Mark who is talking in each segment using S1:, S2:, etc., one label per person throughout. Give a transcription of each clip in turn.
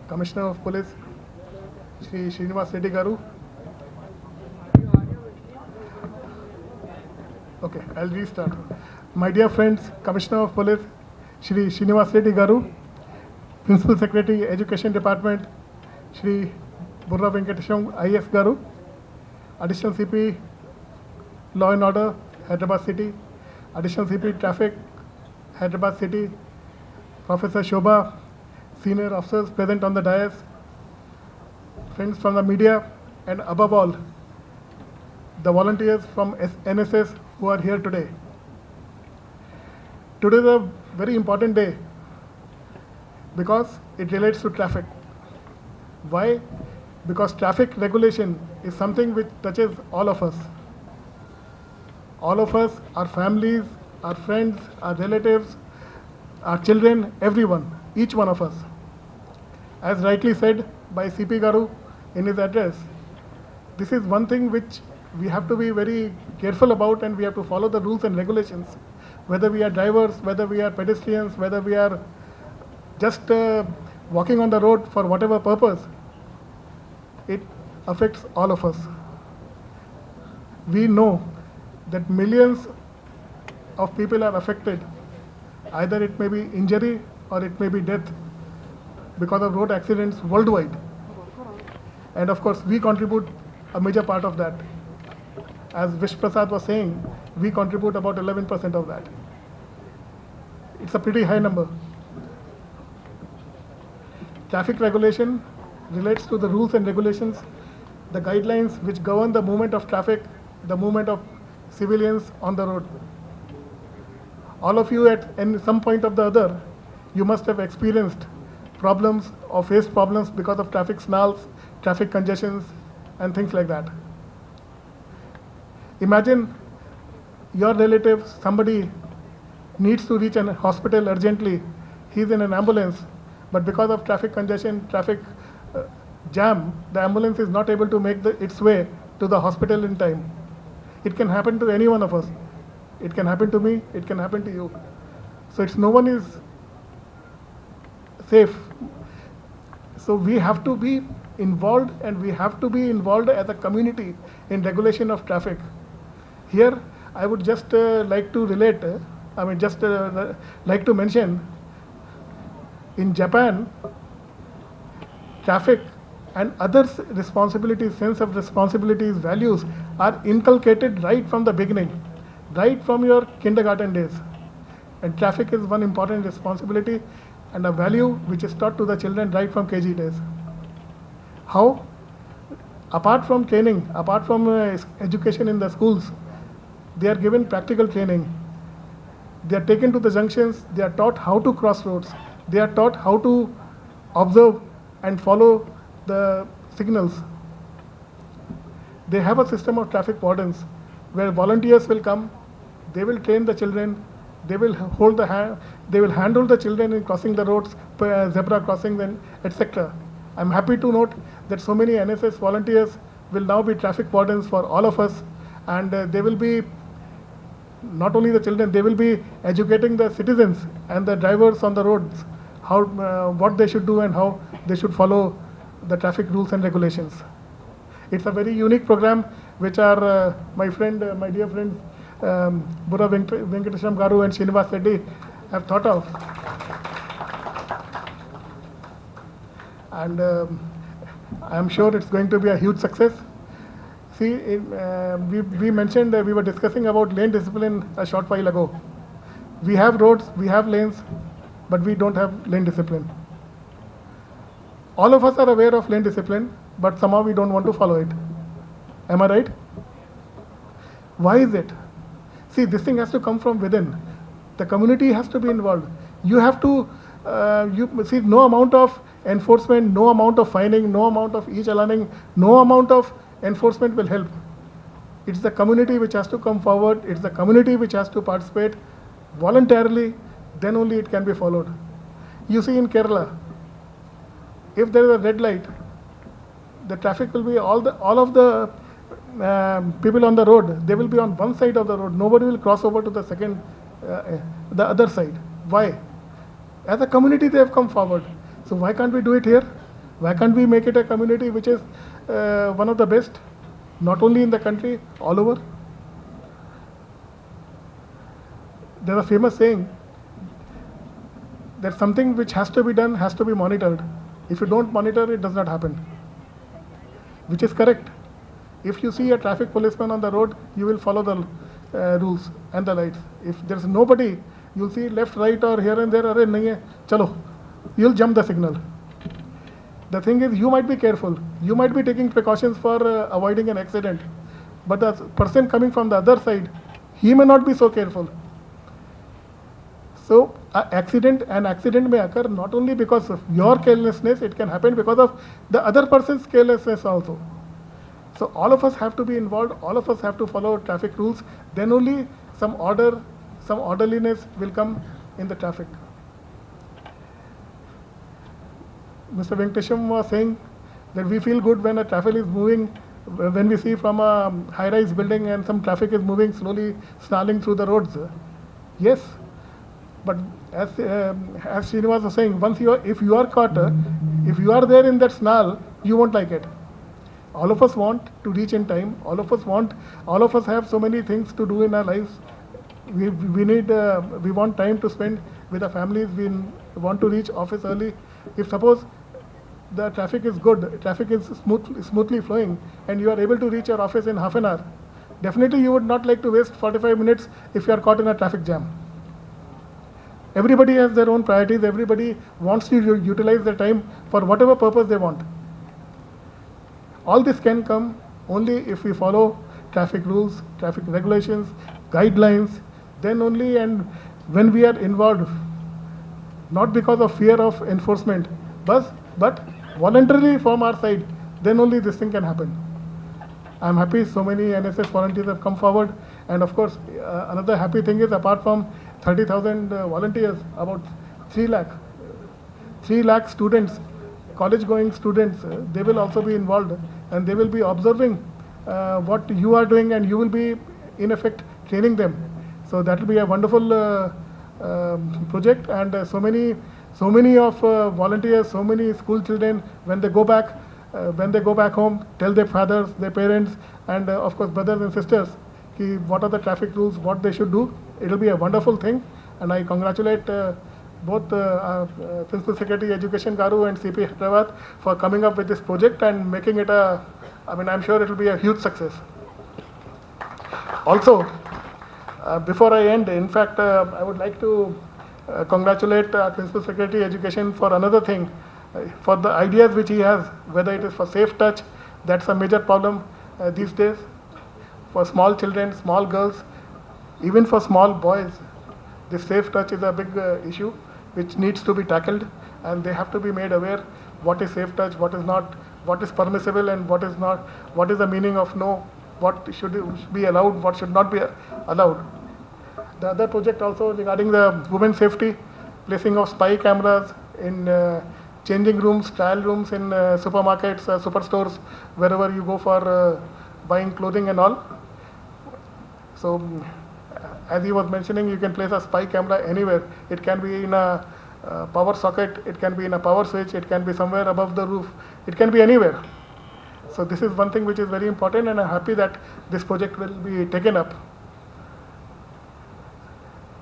S1: Commissioner of Police, Shri Srinivas Reddy Garu. Okay, I'll restart. My dear friends, Commissioner of Police, Shri Srinivas Reddy Garu, Principal Secretary, Education Department, Shri Burra Venkatesham IS Garu, Additional CP, Law and Order, Hyderabad City, Additional CP, Traffic, Hyderabad City, Professor Shobha, senior officers present on the dais, friends from the media, and above all, the volunteers from NSS who are here today. Today is a very important day because it relates to traffic. Why? Because traffic regulation is something which touches all of us. All of us, our families, our friends, our relatives, our children, everyone, each one of us. As rightly said by CP Garu in his address, this is one thing which we have to be very careful about, and we have to follow the rules and regulations. Whether we are drivers, whether we are pedestrians, whether we are just walking on the road for whatever purpose, it affects all of us. We know that millions of people are affected. Either it may be injury or it may be death because of road accidents worldwide. And of course, we contribute a major part of that. As Vish Prasad was saying, we contribute about 11% of that. It's a pretty high number. Traffic regulation relates to the rules and regulations, the guidelines which govern the movement of traffic, the movement of civilians on the road. All of you at some point or the other, you must have experienced problems or faced problems because of traffic snarls, traffic congestions, and things like that. Imagine your relative, somebody needs to reach a hospital urgently. He's in an ambulance, but because of traffic congestion, traffic jam, the ambulance is not able to make its way to the hospital in time. It can happen to any one of us. It can happen to me, it can happen to you. So no one is safe. So we have to be involved, and we have to be involved as a community in regulation of traffic. Here, I would just like to relate, like to mention, in Japan, traffic and others' responsibilities, sense of responsibilities, values are inculcated right from the beginning, right from your kindergarten days. And traffic is one important responsibility and a value which is taught to the children right from KG days. How? Apart from training, apart from education in the schools, they are given practical training. They are taken to the junctions, they are taught how to cross roads, they are taught how to observe and follow the signals. They have a system of traffic wardens where volunteers will come, they will train the children, they will hold the hand, they will handle the children in crossing the roads, zebra crossings, and etc. I'm happy to note that so many NSS volunteers will now be traffic wardens for all of us, and they will be not only the children, they will be educating the citizens and the drivers on the roads how what they should do and how they should follow the traffic rules and regulations. It's a very unique program which our my dear friends Burra Venkatesham Garu and Srinivas Reddy have thought of. And I am sure it's going to be a huge success. See, we mentioned we were discussing about lane discipline a short while ago. We have roads, we have lanes, but we don't have lane discipline. All of us are aware of lane discipline, but somehow we don't want to follow it. Am I right? Why is it? See, this thing has to come from within. The community has to be involved. You have to, see, no amount of enforcement, no amount of fining, no amount of e-chalaning, no amount of enforcement will help. It's the community which has to come forward. It's the community which has to participate voluntarily. Then only it can be followed. You see, in Kerala, if there is a red light, the traffic will be all of the people on the road. They will be on one side of the road. Nobody will cross over to the other side. Why? As a community, they have come forward. So why can't we do it here? Why can't we make it a community which is one of the best, not only in the country, all over? There's a famous saying that something which has to be done has to be monitored. If you don't monitor, it does not happen, which is correct. If you see a traffic policeman on the road, you will follow the rules and the lights. If there's nobody, you'll see left, right, or here and there, arey nahi hai, chalo, you'll jump the signal. The thing is, you might be careful, you might be taking precautions for avoiding an accident, but the person coming from the other side, he may not be so careful. So an accident may occur not only because of your carelessness, it can happen because of the other person's carelessness also. So all of us have to be involved, all of us have to follow traffic rules, then only some order, some orderliness will come in the traffic. Mr. Venkatesham was saying that we feel good when a traffic is moving, when we see from a high-rise building and some traffic is moving slowly, snarling through the roads. Yes, but as Srinivas was saying, if you are caught, if you are there in that snarl, you won't like it. All of us want to reach in time. All of us have so many things to do in our lives. We want time to spend with our families. We want to reach office early. If suppose the traffic is good, traffic is smoothly flowing, and you are able to reach your office in half an hour, definitely you would not like to waste 45 minutes if you are caught in a traffic jam. Everybody has their own priorities. Everybody wants to utilize their time for whatever purpose they want. All this can come only if we follow traffic rules, traffic regulations, guidelines, then only, and when we are involved, not because of fear of enforcement, but voluntarily from our side, then only this thing can happen. I'm happy so many NSS volunteers have come forward, and of course, another happy thing is, apart from 30,000 volunteers, about 3 lakh students, college-going students, they will also be involved, and they will be observing what you are doing, and you will be, in effect, training them. So that will be a wonderful project, and so many of volunteers, so many school children, when they go back home, tell their fathers, their parents, and of course brothers and sisters, what are the traffic rules, what they should do. It will be a wonderful thing, and I congratulate both Principal Secretary Education Garu and CP Hyderabad for coming up with this project and making it I'm sure it will be a huge success. Also, before I end, in fact, I would like to congratulate Principal Secretary Education for another thing, for the ideas which he has, whether it is for safe touch, that's a major problem these days, for small children, small girls, even for small boys. This safe touch is a big issue which needs to be tackled, and they have to be made aware what is safe touch, what is not, what is permissible and what is not, what is the meaning of no, what should be allowed, what should not be allowed. The other project also regarding the women's safety, placing of spy cameras in changing rooms, trial rooms in supermarkets, superstores, wherever you go for buying clothing and all. So, as he was mentioning, you can place a spy camera anywhere. It can be in a power socket, it can be in a power switch, it can be somewhere above the roof, it can be anywhere. So this is one thing which is very important, and I'm happy that this project will be taken up.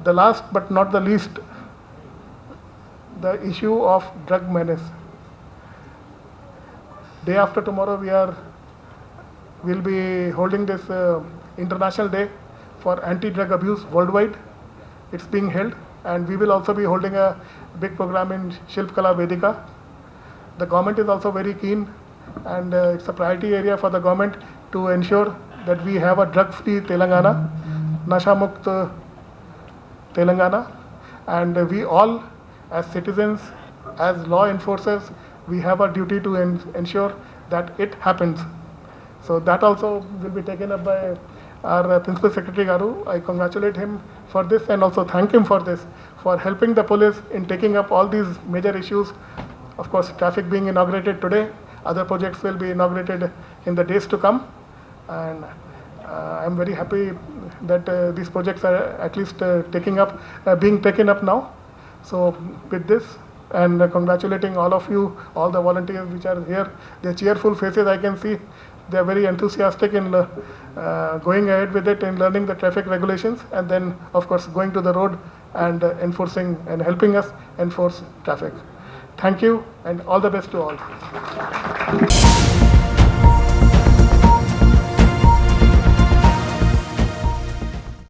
S1: The last but not the least, the issue of drug menace. Day after tomorrow we'll be holding this International Day for Anti-Drug Abuse worldwide. It's being held, and we will also be holding a big program in Shilpkala Vedika. The government is also very keen, and it's a priority area for the government to ensure that we have a drug-free Telangana, Nasha Mukt Telangana, and we all as citizens, as law enforcers, we have a duty to ensure that it happens. So that also will be taken up by our Principal Secretary Garu. I congratulate him for this and also thank him for this, for helping the police in taking up all these major issues. Of course, traffic being inaugurated today, other projects will be inaugurated in the days to come, and I'm very happy that these projects are at least being taken up now. So with this, and congratulating all of you, all the volunteers which are here. Their cheerful faces I can see. They are very enthusiastic in going ahead with it and learning the traffic regulations, and then of course going to the road and enforcing and helping us enforce traffic. Thank you and all the best to all.